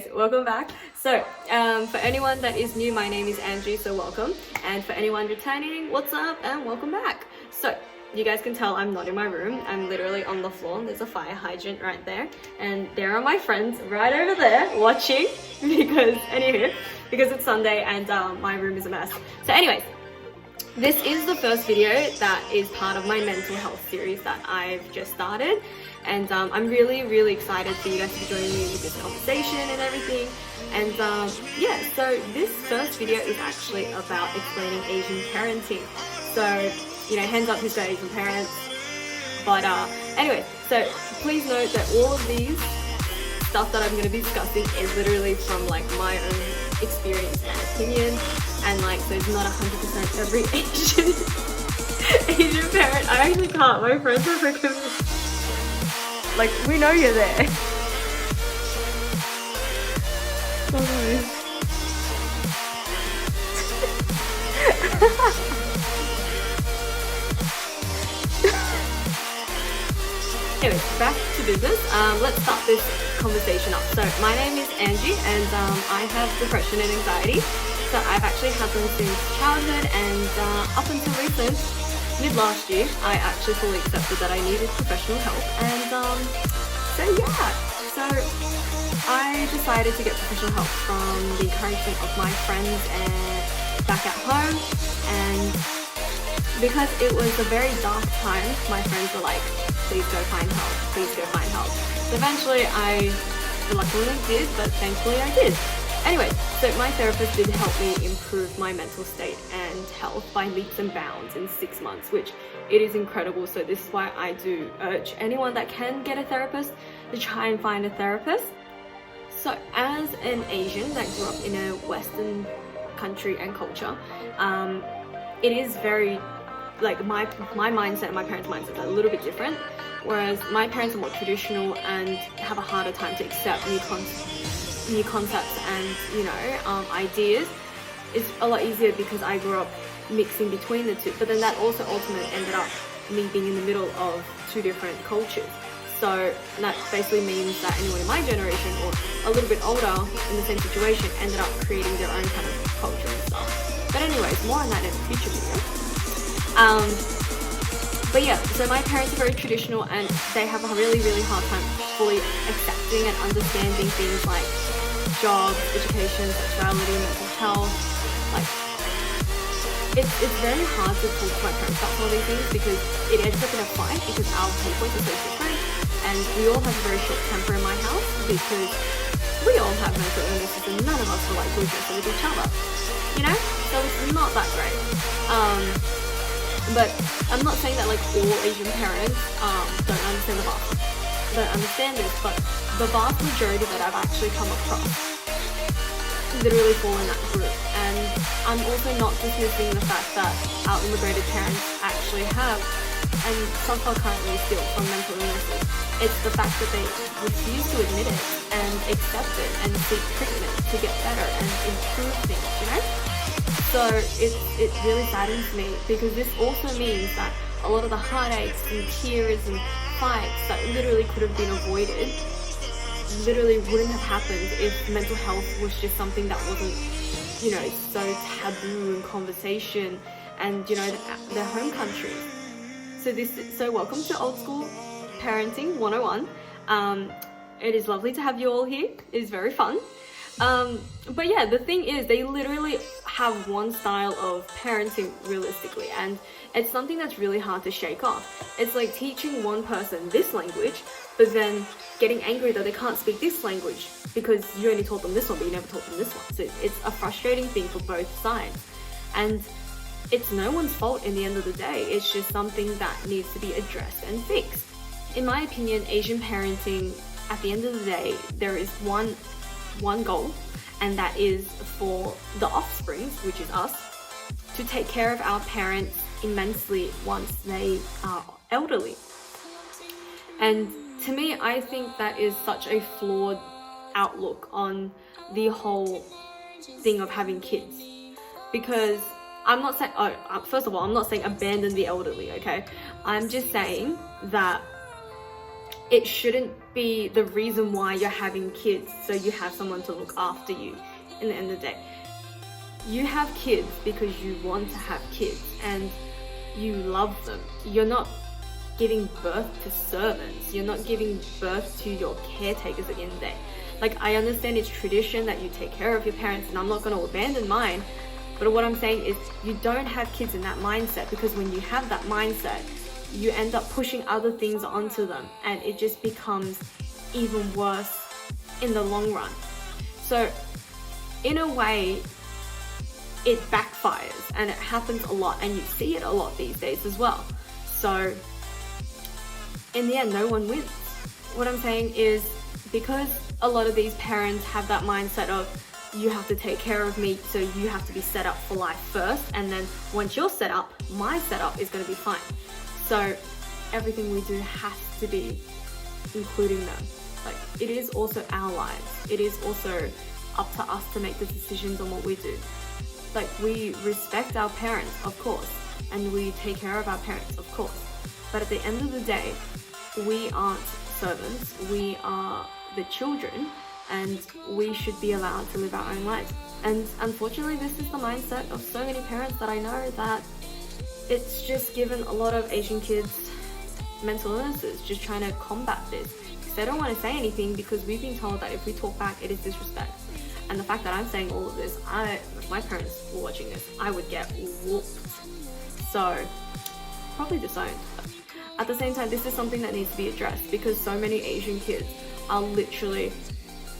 anyways, welcome back. So for anyone that is new, my name is Angie, so welcome. And for anyone returning, what's up and welcome back. So you guys can tell I'm not in my room. I'm literally on the floor. There's a fire hydrant right there. And there are my friends right over there watching because it's Sunday and my room is a mess. So anyways, this is the first video that is part of my mental health series that I've just started. And I'm really excited for you guys to be joining me with this conversation and everything. And yeah, so this first video is actually about explaining Asian parenting. So, you know, hands up who's got Asian parents. But anyway, so please note that all of these stuff that I'm going to be discussing is literally from like my own experience and opinion. And like, so it's not 100% every Asian parent. I actually can't. My friends are freaking like, we know you're there. Oh no. Anyways, back to business. Let's start this conversation up. So my name is Angie and I have depression and anxiety. So I've actually had them since childhood and up until recent, mid last year, I actually fully accepted that I needed professional help. And so yeah, so I decided to get professional help from the encouragement of my friends and back at home. And because it was a very dark time, my friends were like, please go find help, please go find help. So eventually I reluctantly did, but thankfully I did. Anyway, so my therapist did help me improve my mental state and health by leaps and bounds in 6 months, which it is incredible. So this is why I do urge anyone that can get a therapist to try and find a therapist. So as an Asian that grew up in a Western country and culture, it is very, like my mindset and my parents' mindset are a little bit different. Whereas my parents are more traditional and have a harder time to accept new concepts and, you know, ideas. It's a lot easier because I grew up mixing between the two, but then that also ultimately ended up me being in the middle of two different cultures. So that basically means that anyone in my generation or a little bit older in the same situation ended up creating their own kind of culture and stuff. But anyways, more on that in a future video. But yeah, so my parents are very traditional and they have a really hard time fully accepting and understanding things like jobs, education, sexuality, mental health. Like, it's very hard to talk to my parents about some of these things because it ends up in a fight because our viewpoints are so different. And we all have a very short temper in my house because we all have mental illnesses and none of us are like good with each other, you know? So it's not that great. But I'm not saying that like all Asian parents don't understand this, but the vast majority that I've actually come across literally fall in that group. And I'm also not dismissing the fact that our immigrated parents actually have and suffer currently still from mental illnesses. It's the fact that they refuse to admit it and accept it and seek treatment to get better and improve things, you know? So it really saddens me because this also means that a lot of the heartaches and tears and fights that literally could have been avoided literally wouldn't have happened if mental health was just something that wasn't, you know, so taboo in conversation and, you know, their home country. So welcome to Old School Parenting 101. It is lovely to have you all here. It is very fun. But yeah, the thing is, they literally have one style of parenting realistically, and it's something that's really hard to shake off. It's like teaching one person this language, but then getting angry that they can't speak this language because you only taught them this one, but you never taught them this one. So it's a frustrating thing for both sides. And it's no one's fault in the end of the day. It's just something that needs to be addressed and fixed. In my opinion, Asian parenting, at the end of the day, there is one goal, and that is for the offsprings, which is us, to take care of our parents immensely once they are elderly. And to me, I think that is such a flawed outlook on the whole thing of having kids. Because I'm not saying, first of all, I'm not saying abandon the elderly, okay? I'm just saying that it shouldn't be the reason why you're having kids, so you have someone to look after you in the end of the day. You have kids because you want to have kids and you love them. You're not giving birth to servants. You're not giving birth to your caretakers at the end of the day. Like, I understand it's tradition that you take care of your parents, and I'm not going to abandon mine. But what I'm saying is you don't have kids in that mindset, because when you have that mindset, you end up pushing other things onto them, and it just becomes even worse in the long run. So in a way, it backfires, and it happens a lot, and you see it a lot these days as well. So in the end, no one wins. What I'm saying is, because a lot of these parents have that mindset of, you have to take care of me, so you have to be set up for life first, and then once you're set up, my setup is going to be fine. So everything we do has to be including them. Like, it is also our lives. It is also up to us to make the decisions on what we do. Like, we respect our parents, of course, and we take care of our parents, of course. But at the end of the day, we aren't servants. We are the children, and we should be allowed to live our own lives. And unfortunately, this is the mindset of so many parents that I know, that it's just given a lot of Asian kids mental illnesses, just trying to combat this. Because they don't want to say anything, because we've been told that if we talk back, it is disrespect. And the fact that I'm saying all of this, if my parents were watching this, I would get whooped. So, probably disowned. At the same time, this is something that needs to be addressed, because so many Asian kids are literally,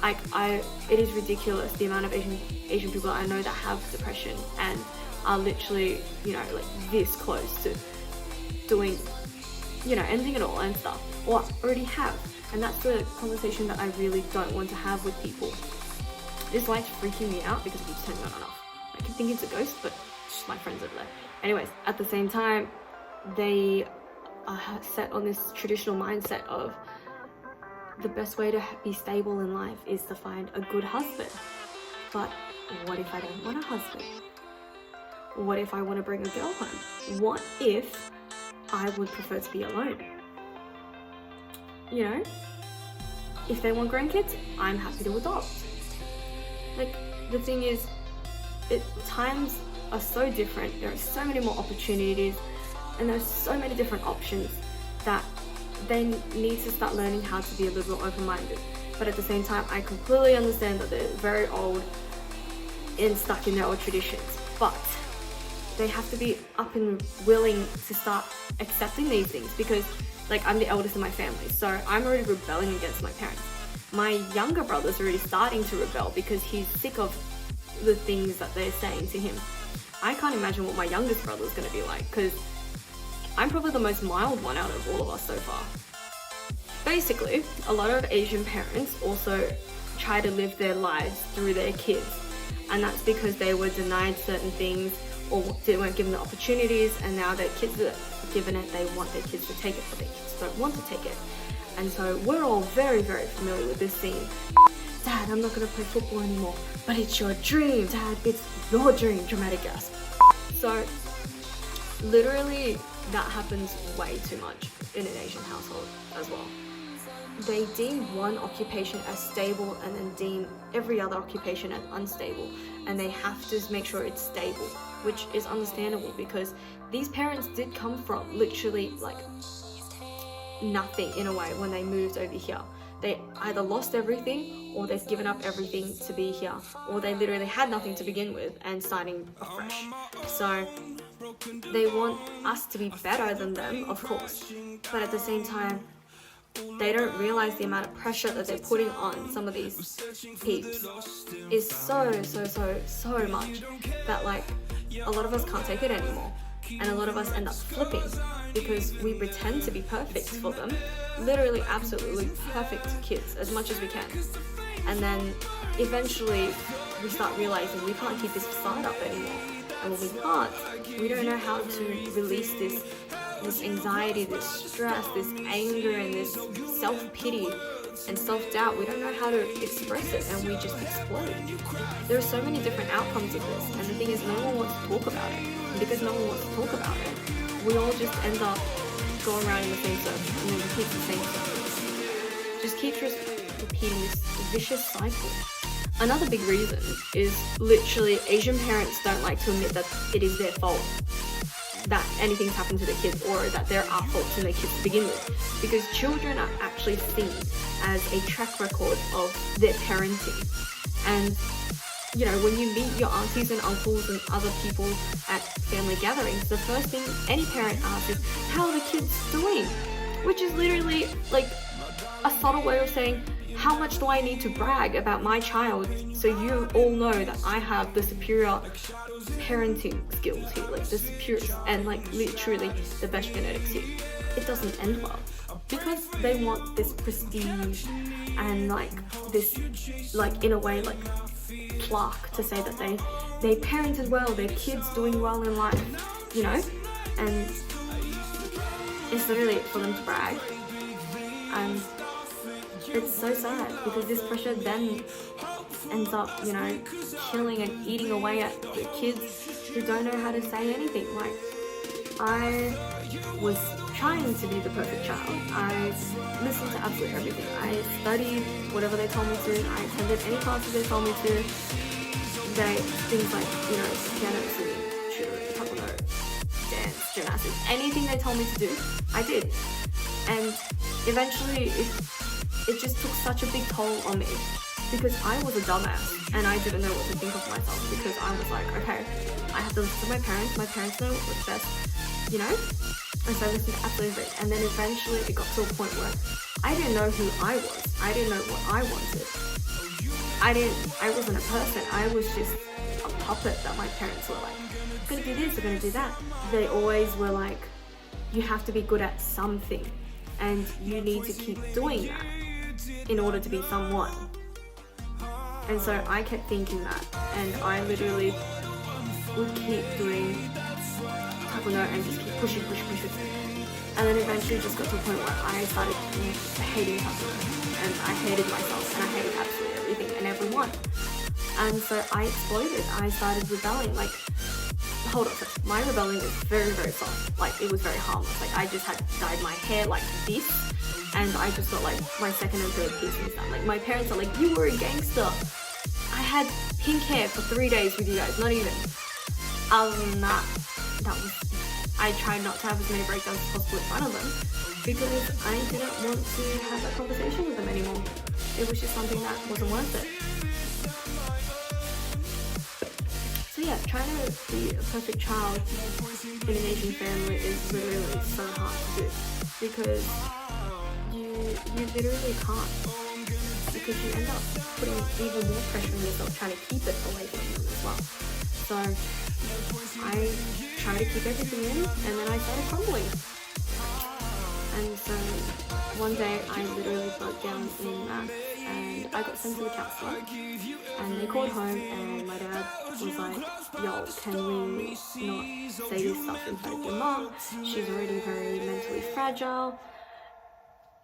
it is ridiculous the amount of Asian people I know that have depression and are literally, like this close to doing, ending it all and stuff, or already have. And that's the conversation that I really don't want to have with people. This light's freaking me out because it keeps turning on and off. I can think it's a ghost, but it's just my friends over there. Anyways, at the same time, they are set on this traditional mindset of the best way to be stable in life is to find a good husband. But what if I don't want a husband? What if I want to bring a girl home? What if I would prefer to be alone? If they want grandkids, I'm happy to adopt. Like, the thing is, times are so different. There are so many more opportunities, and there's so many different options that they need to start learning how to be a little bit open-minded. But at the same time, I completely understand that they're very old and stuck in their old traditions. But they have to be up and willing to start accepting these things, because, like, I'm the eldest in my family, so I'm already rebelling against my parents. My younger brother's already starting to rebel because he's sick of the things that they're saying to him. I can't imagine what my youngest brother's going to be like, because I'm probably the most mild one out of all of us so far. Basically, a lot of Asian parents also try to live their lives through their kids, and that's because they were denied certain things or they weren't given the opportunities, and now their kids are given it, they want their kids to take it, but their kids don't want to take it. And so we're all very, very familiar with this scene. Dad, I'm not going to play football anymore. But it's your dream. Dad, it's your dream. Dramatic gasp. So literally that happens way too much in an Asian household as well. They deem one occupation as stable and then deem every other occupation as unstable. And they have to make sure it's stable, which is understandable, because these parents did come from literally like nothing in a way when they moved over here. They either lost everything, or they've given up everything to be here, or they literally had nothing to begin with and starting afresh. So they want us to be better than them, of course, but at the same time, they don't realize the amount of pressure that they're putting on some of these peeps is so much that, like, a lot of us can't take it anymore. And a lot of us end up flipping because we pretend to be perfect for them, literally absolutely perfect kids as much as we can. And then eventually we start realizing we can't keep this facade up anymore. And when we can't, we don't know how to release this anxiety, this stress, this anger, and this self-pity and self-doubt. We don't know how to express it, and we just explode. There are so many different outcomes of this, and the thing is, no one wants to talk about it. And because no one wants to talk about it, we all just end up going around in the same circle, and we repeat the same circle. just keeps repeating this vicious cycle. Another big reason is literally Asian parents don't like to admit that it is their fault that anything's happened to their kids, or that there are faults in their kids to begin with, because children are actually seen as a track record of their parenting. And you know, when you meet your aunties and uncles and other people at family gatherings, the first thing any parent asks is, how are the kids doing? Which is literally like a subtle way of saying, how much do I need to brag about my child so you all know that I have the superior parenting skills here, like the superior and like literally the best genetics here. It doesn't end well, because they want this prestige and like this, like in a way, like plaque to say that they parented well, their kids doing well in life, you know, and it's literally for them to brag. And it's so sad, because this pressure then ends up, you know, killing and eating away at the kids who don't know how to say anything. Like, I was trying to be the perfect child. I listened to absolutely everything. I studied whatever they told me to. I attended any classes they told me to. Things like, you know, piano, singing, tutoring, taekwondo, dance, gymnastics, anything they told me to do, I did. And eventually it just took such a big toll on me, because I was a dumbass and I didn't know what to think of myself, because I was like, okay, I have to listen to my parents know what's best, you know? And so I listened to absolutely everything. And then eventually it got to a point where I didn't know who I was. I didn't know what I wanted. I wasn't a person. I was just a puppet that my parents were like, I'm gonna do this, I'm gonna do that. They always were like, you have to be good at something and you need to keep doing that in order to be someone. And so I kept thinking that, and I literally would keep doing taekwondo and just keep pushing. And then eventually just got to a point where I started hating taekwondo, and I hated myself, and I hated absolutely everything and everyone. And so I exploded. I started rebelling. Like, hold on, my rebellion was very, very soft. Like, it was very harmless. Like, I just had dyed my hair like this, and I just got like my second and third piercings done. Like, my parents are like, you were a gangster. I had pink hair for 3 days with you guys, not even. Other than that, I tried not to have as many breakdowns as possible in front of them, because I didn't want to have that conversation with them anymore. It was just something that wasn't worth it. So yeah, trying to be a perfect child in an Asian family is literally so hard to do, because you literally can't, because you end up putting even more pressure on yourself trying to keep it away from them as well. So I tried to keep everything in, and then I started crumbling. And so one day I literally broke down in math, and I got sent to the counsellor, and they called home, and my dad was like, yo, can we not say this stuff in front of your mum? She's already very mentally fragile,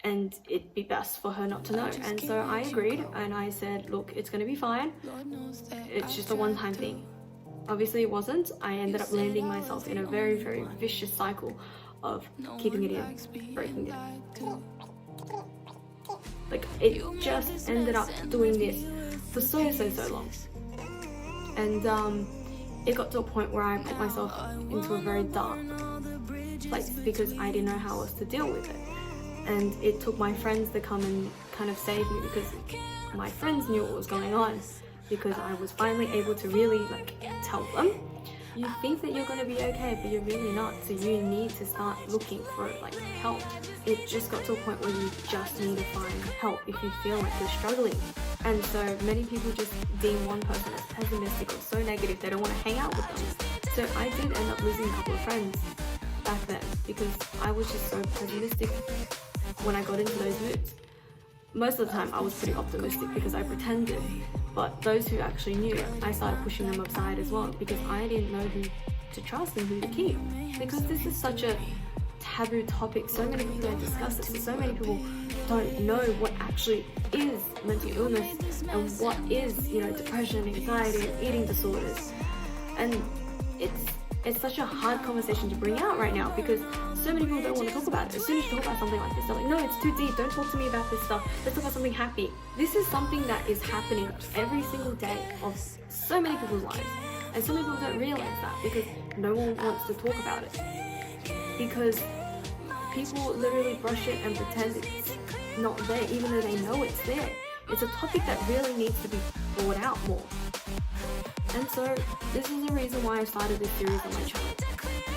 and it'd be best for her not to know. And so I agreed, and I said, look, it's going to be fine. It's just a one-time thing. Obviously it wasn't. I ended up landing myself in a very, very vicious cycle of keeping it in, breaking it. Like, it just ended up doing this for so long. And it got to a point where I put myself into a very dark place, because I didn't know how else to deal with it. And it took my friends to come and kind of save me, because my friends knew what was going on, because I was finally able to really like tell them, you think that you're going to be okay, but you're really not, so you need to start looking for like help. It just got to a point where you just need to find help if you feel like you're struggling. And so many people just deem one person as pessimistic or so negative they don't want to hang out with them. So I did end up losing a couple of friends back then, because I was just so pessimistic when I got into those moods. Most of the time I was pretty optimistic because I pretended, but those who actually knew, I started pushing them aside as well, because I didn't know who to trust and who to keep, because this is such a taboo topic. So many people don't discuss it, so many people don't know what actually is mental illness and what is, you know, depression, anxiety, and eating disorders. And it's such a hard conversation to bring out right now, because so many people don't want to talk about it. As soon as you talk about something like this, they're like, no, it's too deep, don't talk to me about this stuff, let's talk about something happy. This is something that is happening every single day of so many people's lives, and so many people don't realize that because no one wants to talk about it, because people literally brush it and pretend it's not there even though they know it's there. It's a topic that really needs to be brought out more. And so this is the reason why I started this series on my channel.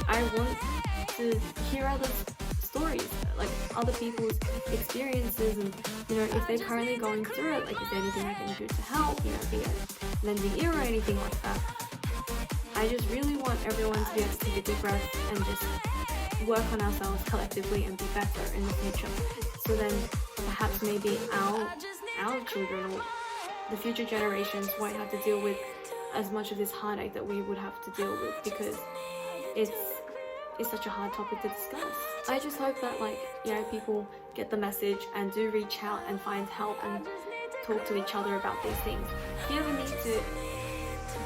I want to hear other stories, like other people's experiences, and if they're currently going through it, like is there anything I can do to help, be a lending ear or anything like that. I just really want everyone to be able to take a deep breath and just work on ourselves collectively and be better in the future. So then perhaps maybe our children or the future generations won't have to deal with as much of this heartache that we would have to deal with, because it's such a hard topic to discuss. I just hope that people get the message and do reach out and find help and talk to each other about these things. If you ever need to,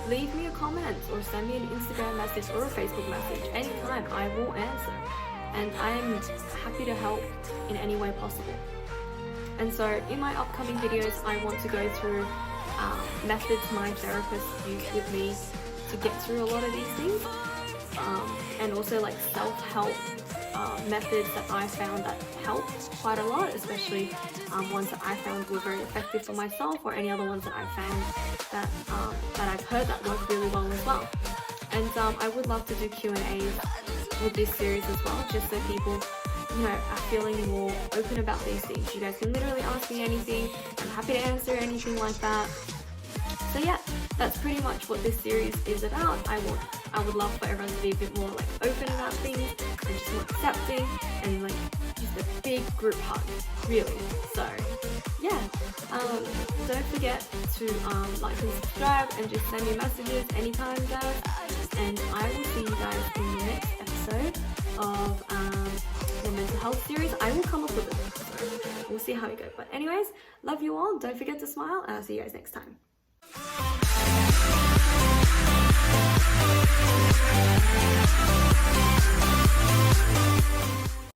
leave me a comment or send me an Instagram message or a Facebook message anytime. I will answer, and I am happy to help in any way possible. And so in my upcoming videos, I want to go through methods my therapist used with me to get through a lot of these things, and also self-help methods that I found that helped quite a lot, especially ones that I found were very effective for myself, or any other ones that I found that I've heard that work really well as well. And I would love to do Q&As with this series as well, just so people are feeling more open about these things. You guys can literally ask me anything. I'm happy to answer anything like that. So yeah, that's pretty much what this series is about. I would love for everyone to be a bit more open about things and just more accepting, and just a big group hug, really. So yeah, don't forget to like and subscribe and just send me messages anytime, guys. And I will see you guys in the next episode of the mental health series. I will come up with an episode. We'll see how we go. But anyways, love you all. Don't forget to smile, and I'll see you guys next time.